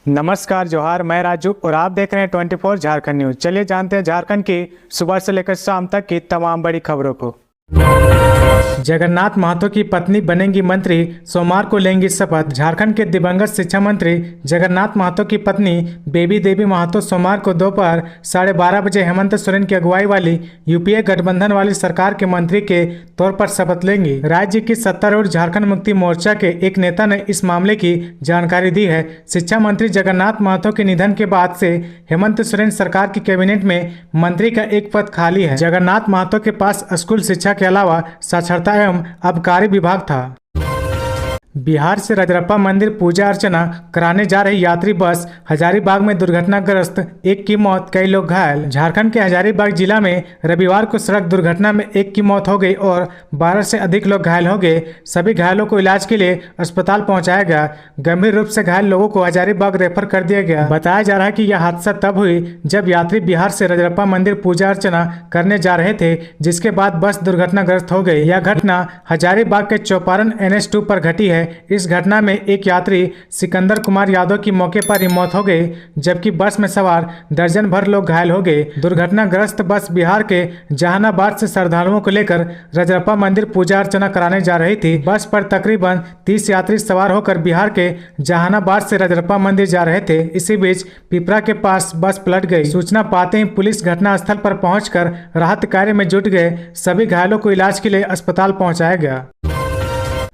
नमस्कार जोहार, मैं राजू और आप देख रहे हैं 24 झारखंड न्यूज। चलिए जानते हैं झारखंड की सुबह से लेकर शाम तक की तमाम बड़ी खबरों को। जगन्नाथ महतो की पत्नी बनेंगी मंत्री, सोमवार को लेंगी शपथ। झारखंड के दिवंगत शिक्षा मंत्री जगन्नाथ महतो की पत्नी बेबी देवी महतो सोमवार को दोपहर 12:30 बजे हेमंत सोरेन की अगुवाई वाली यूपीए गठबंधन वाली सरकार के मंत्री के तौर पर शपथ लेंगी। राज्य की सत्तारूढ़ झारखंड मुक्ति मोर्चा के एक नेता ने इस मामले की जानकारी दी है। शिक्षा मंत्री जगन्नाथ महतो के निधन के बाद से हेमंत सोरेन सरकार की कैबिनेट में मंत्री का एक पद खाली है। जगन्नाथ महतो के पास स्कूल शिक्षा के अलावा साक्षरता एवं आबकारी विभाग था। बिहार से रजरप्पा मंदिर पूजा अर्चना कराने जा रही यात्री बस हजारीबाग में दुर्घटनाग्रस्त, एक की मौत, कई लोग घायल। झारखंड के हजारीबाग जिला में रविवार को सड़क दुर्घटना में एक की मौत हो गई और 12 से अधिक लोग घायल हो गए। सभी घायलों को इलाज के लिए अस्पताल पहुंचाया गया। गंभीर रूप से घायल लोगों को हजारीबाग रेफर कर दिया गया। बताया जा रहा है कि यह हादसा तब हुई जब यात्री बिहार से रजरप्पा मंदिर पूजा अर्चना करने जा रहे थे, जिसके बाद बस दुर्घटनाग्रस्त हो गई। यह घटना हजारीबाग के चौपारण NH2 पर घटी है। इस घटना में एक यात्री सिकंदर कुमार यादव की मौके पर ही मौत हो गई, जबकि बस में सवार दर्जन भर लोग घायल हो गए। दुर्घटनाग्रस्त बस बिहार के जहानाबाद से श्रद्धालुओं को लेकर रजरप्पा मंदिर पूजा अर्चना कराने जा रही थी। बस पर तकरीबन 30 यात्री सवार होकर बिहार के जहानाबाद से रजरप्पा मंदिर जा रहे थे। इसी बीच पिपरा के पास बस पलट गई। सूचना पाते ही पुलिस घटनास्थल पर पहुंचकर राहत कार्य में जुट गए। सभी घायलों को इलाज के लिए अस्पताल पहुंचाया गया।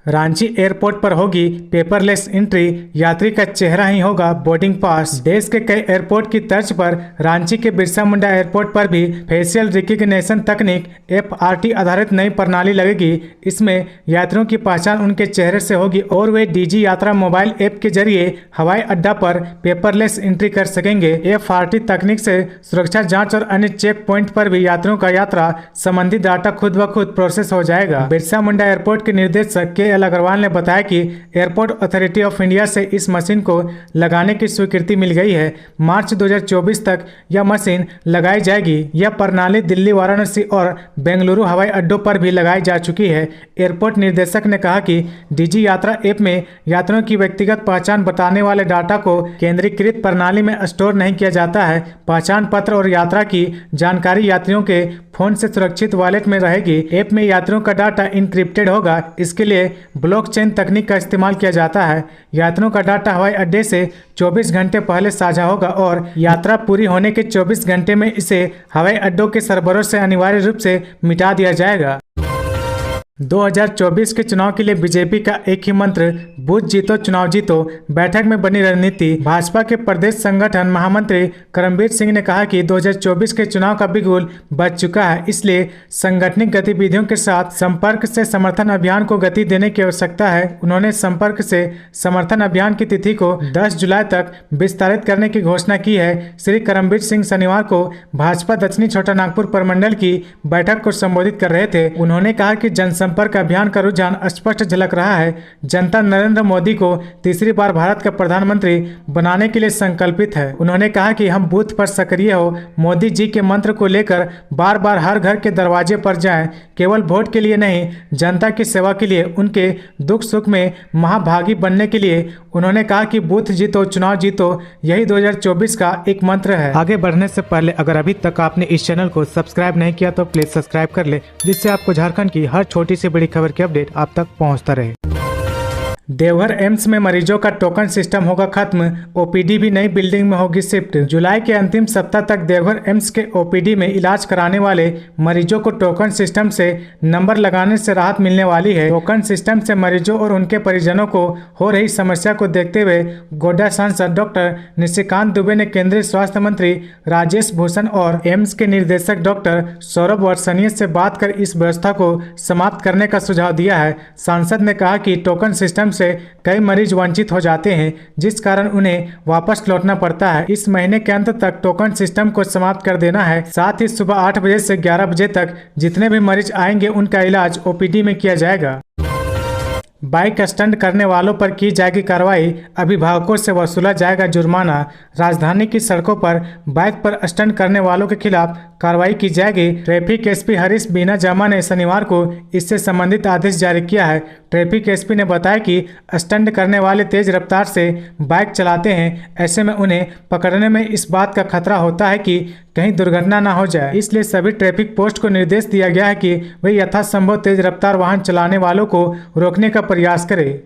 रांची एयरपोर्ट पर होगी पेपरलेस एंट्री, यात्री का चेहरा ही होगा बोर्डिंग पास। देश के कई एयरपोर्ट की तर्ज पर रांची के बिरसा मुंडा एयरपोर्ट पर भी फेशियल रिकग्निशन तकनीक FRT आधारित नई प्रणाली लगेगी। इसमें यात्रियों की पहचान उनके चेहरे से होगी और वे DG यात्रा मोबाइल ऐप के जरिए हवाई अड्डा पर पेपरलेस एंट्री कर सकेंगे। FRT तकनीक से सुरक्षा जाँच और अन्य चेक पॉइंट पर भी यात्रियों का यात्रा संबंधी डाटा खुद ब खुद प्रोसेस हो जाएगा। बिरसा मुंडा एयरपोर्ट के निर्देशक KL अग्रवाल ने बताया कि एयरपोर्ट अथॉरिटी ऑफ इंडिया से इस मशीन को लगाने की स्वीकृति मिल गई है। मार्च 2024 तक यह मशीन लगाई जाएगी। यह प्रणाली दिल्ली, वाराणसी और बेंगलुरु हवाई अड्डों पर भी लगाई जा चुकी है। एयरपोर्ट निर्देशक ने कहा कि DG यात्रा ऐप में यात्रियों की व्यक्तिगत पहचान बताने वाले डाटा को केंद्रीकृत प्रणाली में स्टोर नहीं किया जाता है। पहचान पत्र और यात्रा की जानकारी यात्रियों के फोन से सुरक्षित वॉलेट में रहेगी। ऐप में यात्रियों का डाटा इनक्रिप्टेड होगा। इसके लिए ब्लॉकचेन तकनीक का इस्तेमाल किया जाता है। यात्रियों का डाटा हवाई अड्डे से 24 घंटे पहले साझा होगा और यात्रा पूरी होने के 24 घंटे में इसे हवाई अड्डों के सर्वरों से अनिवार्य रूप से मिटा दिया जाएगा। 2024 के चुनाव के लिए बीजेपी का एक ही मंत्र, बूथ जीतो चुनाव जीतो। बैठक में बनी रणनीति। भाजपा के प्रदेश संगठन महामंत्री करमबीर सिंह ने कहा कि 2024 के चुनाव का बिगुल बज चुका है, इसलिए सांगठनिक गतिविधियों के साथ संपर्क से समर्थन अभियान को गति देने की आवश्यकता है। उन्होंने संपर्क से समर्थन अभियान की तिथि को 10 जुलाई तक विस्तारित करने की घोषणा की है। श्री करमबीर सिंह शनिवार को भाजपा दक्षिणी छोटा नागपुर प्रमंडल की बैठक को संबोधित कर रहे थे। उन्होंने कहा कि जनसंपर्क अभियान का रुझान स्पष्ट झलक रहा है। जनता नरेंद्र मोदी को तीसरी बार भारत का प्रधानमंत्री बनाने के लिए संकल्पित है। उन्होंने कहा कि हम बूथ पर सक्रिय हो, मोदी जी के मंत्र को लेकर बार बार हर घर के दरवाजे पर जाएं, केवल वोट के लिए नहीं, जनता की सेवा के लिए, उनके दुख सुख में महाभागी बनने के लिए। उन्होंने कहा कि बूथ जीतो चुनाव जीतो, यही 2024 का एक मंत्र है। आगे बढ़ने से पहले अगर अभी तक आपने इस चैनल को सब्सक्राइब नहीं किया तो प्लीज सब्सक्राइब कर ले, जिससे आपको झारखंड की हर छोटी से बड़ी खबर की अपडेट आप तक पहुंचता रहे। देवघर एम्स में मरीजों का टोकन सिस्टम होगा खत्म, OPD भी नई बिल्डिंग में होगी शिफ्ट। जुलाई के अंतिम सप्ताह तक देवघर एम्स के OPD में इलाज कराने वाले मरीजों को टोकन सिस्टम से नंबर लगाने से राहत मिलने वाली है। टोकन सिस्टम से मरीजों और उनके परिजनों को हो रही समस्या को देखते हुए गोड्डा सांसद डॉक्टर निशिकांत दुबे ने केंद्रीय स्वास्थ्य मंत्री राजेश भूषण और एम्स के निर्देशक डॉक्टर सौरभ वर्षणिया से बात कर इस व्यवस्था को समाप्त करने का सुझाव दिया है। सांसद ने कहा कि टोकन सिस्टम से कई मरीज वंचित हो जाते हैं, जिस कारण उन्हें वापस लौटना पड़ता है। इस महीने के अंत तक टोकन सिस्टम को समाप्त कर देना है। साथ ही सुबह 8 बजे से 11 बजे तक जितने भी मरीज आएंगे उनका इलाज OPD में किया जाएगा। बाइक स्टंट करने वालों पर की जाएगी कार्रवाई, अभिभावकों से वसूला जाएगा जुर्माना। राजधानी की सड़कों पर बाइक पर स्टंट करने वालों के खिलाफ कार्रवाई की जाएगी। ट्रैफिक SP हरीश बीना जामा ने शनिवार को इससे संबंधित आदेश जारी किया है। ट्रैफिक एसपी ने बताया कि स्टंट करने वाले तेज रफ्तार से बाइक चलाते हैं, ऐसे में उन्हें पकड़ने में इस बात का खतरा होता है कि कहीं दुर्घटना ना हो जाए। इसलिए सभी ट्रैफिक पोस्ट को निर्देश दिया गया है कि वे यथासंभव तेज रफ्तार वाहन चलाने वालों को रोकने का प्रयास करें।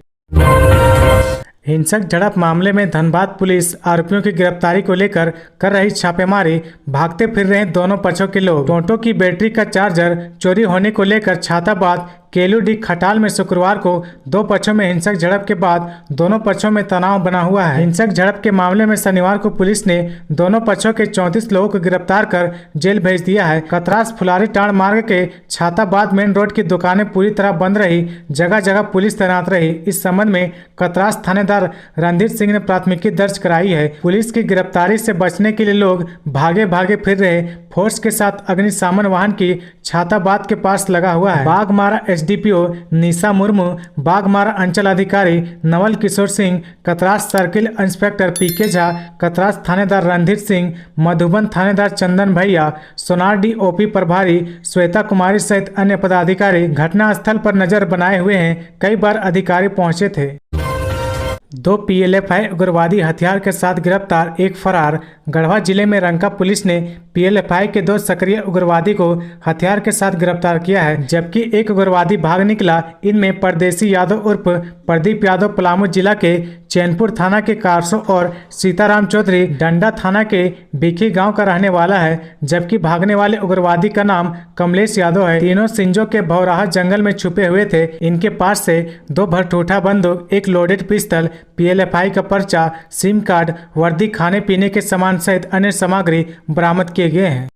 हिंसक झड़प मामले में धनबाद पुलिस आरोपियों की गिरफ्तारी को लेकर कर रही छापेमारी। भागते फिर रहे दोनों पक्षों के लोग। टोटो की बैटरी का चार्जर चोरी होने को लेकर छाताबाद केलूडी खटाल में शुक्रवार को दो पक्षों में हिंसक झड़प के बाद दोनों पक्षों में तनाव बना हुआ है। हिंसक झड़प के मामले में शनिवार को पुलिस ने दोनों पक्षों के 34 लोगों को गिरफ्तार कर जेल भेज दिया है। कतरास फुलारी टाड़ मार्ग के छाताबाद मेन रोड की दुकानें पूरी तरह बंद रही, जगह जगह पुलिस तैनात रही। इस संबंध में कतरास थानेदार रणधीर सिंह ने प्राथमिकी दर्ज कराई है। पुलिस की गिरफ्तारी से बचने के लिए लोग भागे भागे फिर रहे। फोर्स के साथ अग्निशमन वाहन की छाताबाद के पास लगा हुआ है। बाघमारा एसडीपीओ निशा मुर्मू, बाघमारा अंचल अधिकारी नवल किशोर सिंह, कतरास सर्किल इंस्पेक्टर पीके झा, कतरास थानेदार रणधीर सिंह, मधुबन थानेदार चंदन भैया, सोनार डीओपी प्रभारी श्वेता कुमारी सहित अन्य पदाधिकारी घटनास्थल पर नजर बनाए हुए हैं। कई बार अधिकारी पहुंचे थे। दो पीएलएफआई उग्रवादी हथियार के साथ गिरफ्तार, एक फरार। गढ़वा जिले में रंका पुलिस ने पीएलएफआई के दो सक्रिय उग्रवादी को हथियार के साथ गिरफ्तार किया है, जबकि एक उग्रवादी भाग निकला। इनमें परदेसी यादव उर्फ प्रदीप यादव पलामू जिला के चैनपुर थाना के कारसो और सीताराम चौधरी डंडा थाना के बिखी गांव का रहने वाला है, जबकि भागने वाले उग्रवादी का नाम कमलेश यादव है। तीनों सिंजो के भौराहा जंगल में छुपे हुए थे। इनके पास से 2 भरठूठा बंदूक, एक लोडेड पिस्टल, पीएलएफआई का पर्चा, सिम कार्ड, वर्दी, खाने पीने के सामान सहित अन्य सामग्री बरामद किए गए हैं।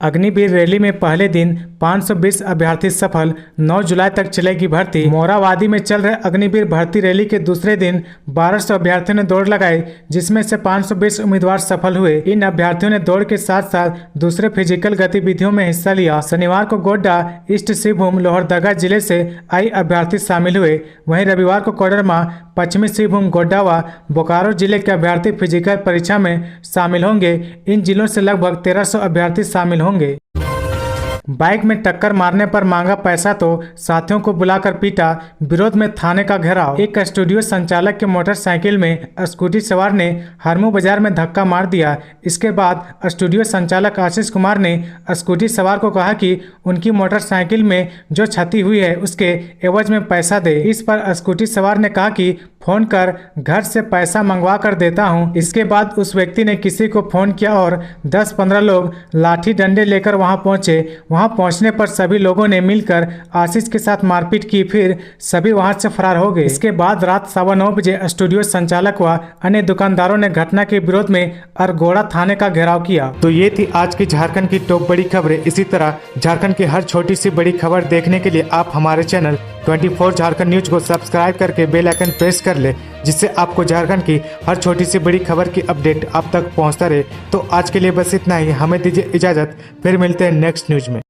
अग्निवीर रैली में पहले दिन 520 अभ्यर्थी सफल, 9 जुलाई तक चलेगी भर्ती। मोरावादी में चल रहे अग्निवीर भर्ती रैली के दूसरे दिन 1200 अभ्यर्थियों ने दौड़ लगाई, जिसमें से 520 उम्मीदवार सफल हुए। इन अभ्यर्थियों ने दौड़ के साथ साथ दूसरे फिजिकल गतिविधियों में हिस्सा लिया। शनिवार को गोड्डा, ईस्ट सिंहभूम, लोहरदगा जिले से आई अभ्यर्थी शामिल हुए। वहीं रविवार को कोडरमा, पश्चिमी सिंहभूम, गोड्डा व बोकारो जिले के अभ्यर्थी फिजिकल परीक्षा में शामिल होंगे। इन जिलों से लगभग 1300 अभ्यर्थी शामिल होंगे। बाइक में टक्कर मारने पर मांगा पैसा तो साथियों को बुलाकर पीटा, विरोध में थाने का घेराव। एक स्टूडियो संचालक के मोटरसाइकिल में स्कूटी सवार ने हरमू बाजार में धक्का मार दिया। इसके बाद स्टूडियो संचालक आशीष कुमार ने स्कूटी सवार को कहा कि उनकी मोटरसाइकिल में जो क्षति हुई है उसके एवज में पैसा दे। इस पर स्कूटी सवार ने कहा कि फोन कर घर से पैसा मंगवा कर देता हूं। इसके बाद उस व्यक्ति ने किसी को फोन किया और 10-15 लोग लाठी डंडे लेकर वहां पहुंचे। वहां पहुंचने पर सभी लोगों ने मिलकर आशीष के साथ मारपीट की, फिर सभी वहां से फरार हो गए। इसके बाद रात 9:15 बजे स्टूडियो संचालक व अन्य दुकानदारों ने घटना के विरोध में अरगोड़ा थाने का घेराव किया। तो ये थी आज की झारखंड की टॉप बड़ी खबरें। इसी तरह झारखंड की हर छोटी सी बड़ी खबर देखने के लिए आप हमारे चैनल 24 झारखंड न्यूज को सब्सक्राइब करके बेल आइकन प्रेस कर ले, जिससे आपको झारखंड की हर छोटी सी बड़ी खबर की अपडेट आप तक पहुंचता रहे। तो आज के लिए बस इतना ही। हमें दीजिए इजाजत, फिर मिलते हैं नेक्स्ट न्यूज में।